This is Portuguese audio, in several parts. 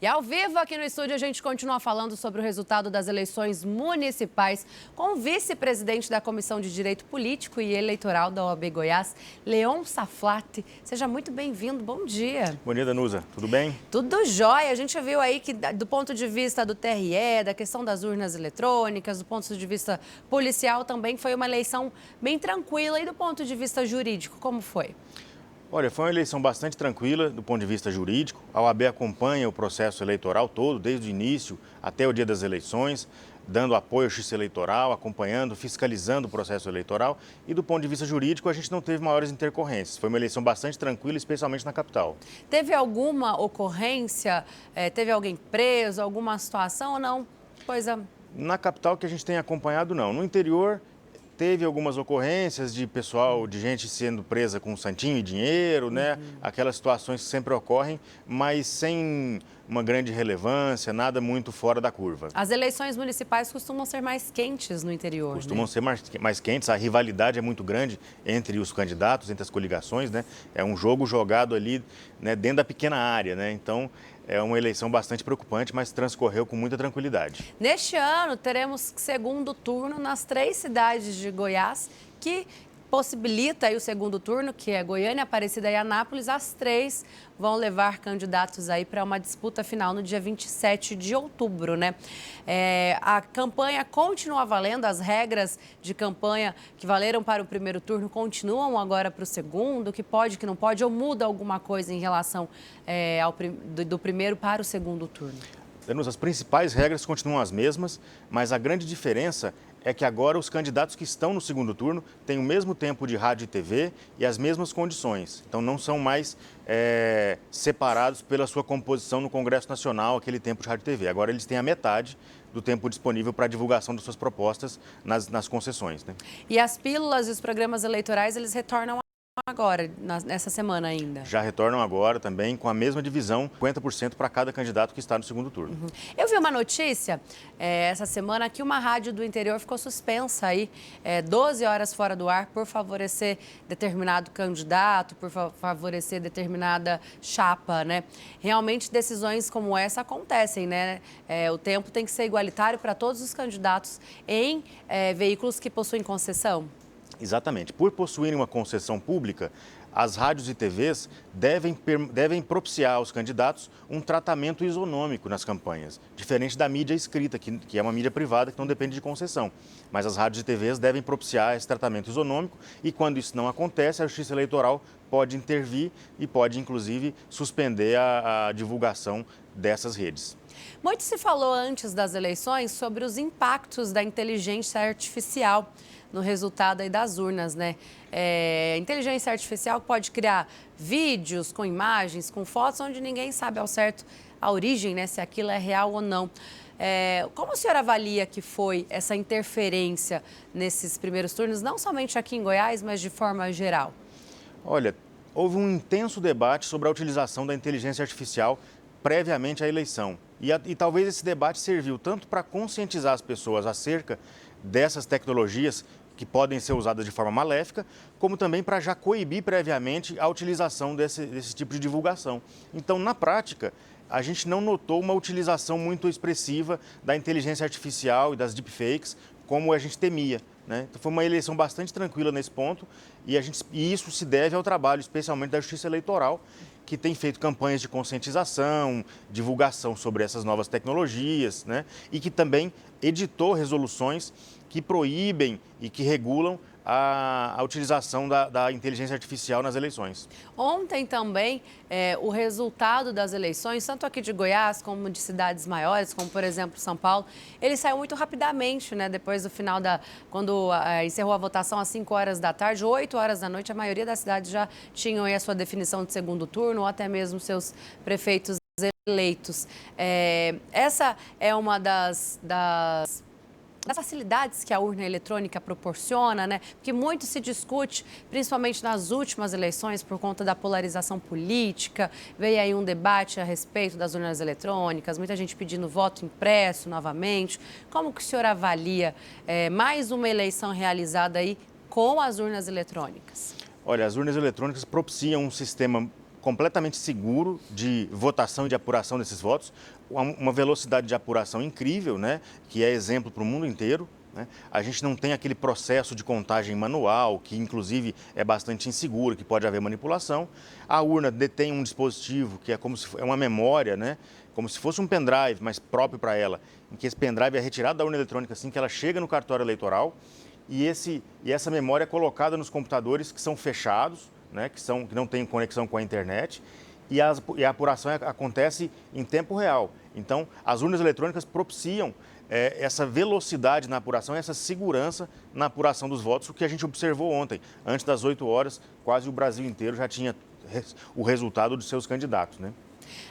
E ao vivo aqui no estúdio a gente continua falando sobre o resultado das eleições municipais com o vice-presidente da Comissão de Direito Político e Eleitoral da OAB Goiás, Leon Saflati. Seja muito bem-vindo, bom dia. Bom dia, Danusa. Tudo bem? Tudo jóia. A gente viu aí que do ponto de vista do TRE, da questão das urnas eletrônicas, do ponto de vista policial também foi uma eleição bem tranquila. E do ponto de vista jurídico, como foi? Olha, foi uma eleição bastante tranquila do ponto de vista jurídico. A OAB acompanha o processo eleitoral todo, desde o início até o dia das eleições, dando apoio ao justiça eleitoral, acompanhando, fiscalizando o processo eleitoral. E do ponto de vista jurídico, a gente não teve maiores intercorrências. Foi uma eleição bastante tranquila, especialmente na capital. Teve alguma ocorrência? Teve alguém preso, alguma situação ou não? Na capital que a gente tem acompanhado, não. No interior, teve algumas ocorrências de pessoal, de gente sendo presa com santinho e dinheiro, né? Aquelas situações que sempre ocorrem, mas sem uma grande relevância, nada muito fora da curva. As eleições municipais costumam ser mais quentes no interior, Costumam ser mais quentes, a rivalidade é muito grande entre os candidatos, entre as coligações, né? É um jogo jogado ali, né, dentro da pequena área, né? Então, é uma eleição bastante preocupante, mas transcorreu com muita tranquilidade. Neste ano, teremos segundo turno nas 3 cidades de Goiás, que possibilita aí o segundo turno, que é Goiânia, Aparecida e Anápolis. As 3 vão levar candidatos aí para uma disputa final no dia 27 de outubro, né? A campanha continua valendo, as regras de campanha que valeram para o primeiro turno continuam agora para o segundo, que pode, que não pode, ou muda alguma coisa em relação do primeiro para o segundo turno? Danusa, as principais regras continuam as mesmas, mas a grande diferença é que agora os candidatos que estão no segundo turno têm o mesmo tempo de rádio e TV e as mesmas condições. Então, não são mais separados pela sua composição no Congresso Nacional, aquele tempo de rádio e TV. Agora, eles têm a metade do tempo disponível para a divulgação das suas propostas nas concessões, né? E as pílulas e os programas eleitorais, eles retornam agora, nessa semana ainda? Já retornam agora também com a mesma divisão, 50% para cada candidato que está no segundo turno. Eu vi uma notícia essa semana que uma rádio do interior ficou suspensa aí, 12 horas fora do ar por favorecer determinado candidato, por favorecer determinada chapa, né? Realmente decisões como essa acontecem, né? O tempo tem que ser igualitário para todos os candidatos em veículos que possuem concessão. Exatamente. Por possuírem uma concessão pública, as rádios e TVs devem propiciar aos candidatos um tratamento isonômico nas campanhas, diferente da mídia escrita, que é uma mídia privada que não depende de concessão. Mas as rádios e TVs devem propiciar esse tratamento isonômico e, quando isso não acontece, a Justiça Eleitoral pode intervir e pode, inclusive, suspender a divulgação dessas redes. Muito se falou antes das eleições sobre os impactos da inteligência artificial no resultado aí das urnas, né? Inteligência artificial pode criar vídeos com imagens, com fotos, onde ninguém sabe ao certo a origem, né? Se aquilo é real ou não. Como o senhor avalia que foi essa interferência nesses primeiros turnos, não somente aqui em Goiás, mas de forma geral? Olha, houve um intenso debate sobre a utilização da inteligência artificial previamente à eleição. E talvez esse debate serviu tanto para conscientizar as pessoas acerca dessas tecnologias que podem ser usadas de forma maléfica, como também para já coibir previamente a utilização desse tipo de divulgação. Então, na prática, a gente não notou uma utilização muito expressiva da inteligência artificial e das deepfakes, como a gente temia, né? Então, foi uma eleição bastante tranquila nesse ponto e isso se deve ao trabalho, especialmente da Justiça Eleitoral, que tem feito campanhas de conscientização, divulgação sobre essas novas tecnologias, né? E que também editou resoluções que proíbem e que regulam a utilização da inteligência artificial nas eleições. Ontem também, o resultado das eleições, tanto aqui de Goiás como de cidades maiores, como por exemplo São Paulo, ele saiu muito rapidamente, né? Depois do final quando encerrou a votação às 5 horas da tarde, 8 horas da noite, a maioria das cidades já tinham aí a sua definição de segundo turno ou até mesmo seus prefeitos eleitos. Essa é uma das facilidades que a urna eletrônica proporciona, né? Porque muito se discute, principalmente nas últimas eleições, por conta da polarização política. Veio aí um debate a respeito das urnas eletrônicas, muita gente pedindo voto impresso novamente. Como que o senhor avalia mais uma eleição realizada aí com as urnas eletrônicas? Olha, as urnas eletrônicas propiciam um sistema completamente seguro de votação e de apuração desses votos, uma velocidade de apuração incrível, né, que é exemplo para o mundo inteiro. Né? A gente não tem aquele processo de contagem manual, que inclusive é bastante inseguro, que pode haver manipulação. A urna detém um dispositivo que é como se é uma memória, né? Como se fosse um pendrive, mas próprio para ela, em que esse pendrive é retirado da urna eletrônica assim que ela chega no cartório eleitoral e essa memória é colocada nos computadores que são fechados, né? Que não têm conexão com a internet. E a apuração acontece em tempo real. Então, as urnas eletrônicas propiciam essa velocidade na apuração, essa segurança na apuração dos votos, o que a gente observou ontem. Antes das 8 horas, quase o Brasil inteiro já tinha o resultado dos seus candidatos, né?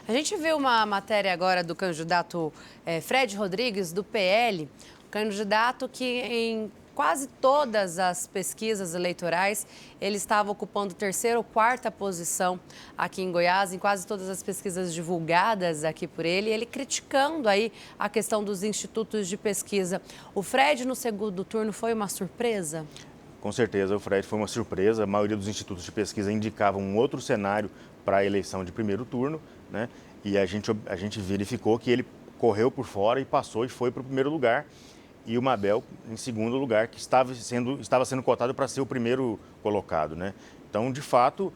A gente viu uma matéria agora do candidato Fred Rodrigues, do PL, candidato que em quase todas as pesquisas eleitorais, ele estava ocupando terceira ou quarta posição aqui em Goiás, em quase todas as pesquisas divulgadas aqui por ele, ele criticando aí a questão dos institutos de pesquisa. O Fred, no segundo turno, foi uma surpresa? Com certeza, o Fred foi uma surpresa. A maioria dos institutos de pesquisa indicavam um outro cenário para a eleição de primeiro turno, né? E a gente verificou que ele correu por fora e passou e foi para o primeiro lugar. E o Mabel em segundo lugar, que estava sendo cotado para ser o primeiro colocado, né? Então, de fato,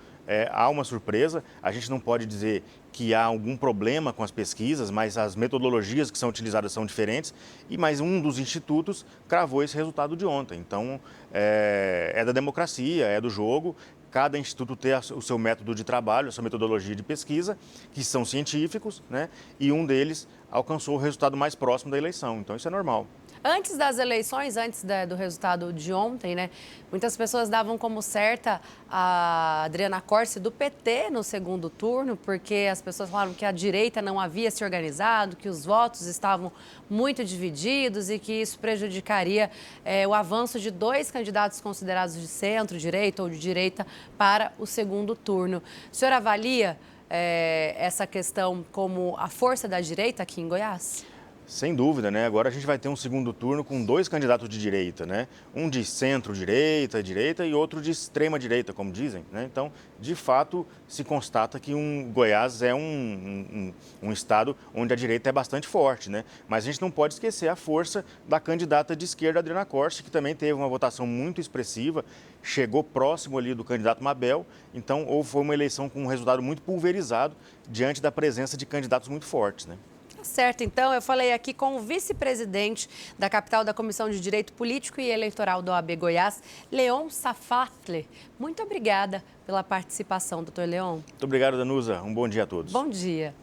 há uma surpresa. A gente não pode dizer que há algum problema com as pesquisas, mas as metodologias que são utilizadas são diferentes. Mas um dos institutos cravou esse resultado de ontem. Então, é da democracia, é do jogo. Cada instituto tem o seu método de trabalho, a sua metodologia de pesquisa, que são científicos, né? E um deles alcançou o resultado mais próximo da eleição. Então, isso é normal. Antes das eleições, antes do resultado de ontem, né, muitas pessoas davam como certa a Adriana Corsi do PT no segundo turno, porque as pessoas falavam que a direita não havia se organizado, que os votos estavam muito divididos e que isso prejudicaria o avanço de dois candidatos considerados de centro-direita ou de direita para o segundo turno. O senhor avalia essa questão como a força da direita aqui em Goiás? Sem dúvida, né? Agora a gente vai ter um segundo turno com dois candidatos de direita, né? Um de centro-direita, direita e outro de extrema-direita, como dizem, né? Então, de fato, se constata que Goiás é um estado onde a direita é bastante forte, né? Mas a gente não pode esquecer a força da candidata de esquerda, Adriana Corsi, que também teve uma votação muito expressiva, chegou próximo ali do candidato Mabel, então foi uma eleição com um resultado muito pulverizado diante da presença de candidatos muito fortes, né? Certo, então, eu falei aqui com o vice-presidente da capital da Comissão de Direito Político e Eleitoral da OAB Goiás, Leon Safatler. Muito obrigada pela participação, doutor Leon. Muito obrigado, Danusa. Um bom dia a todos. Bom dia.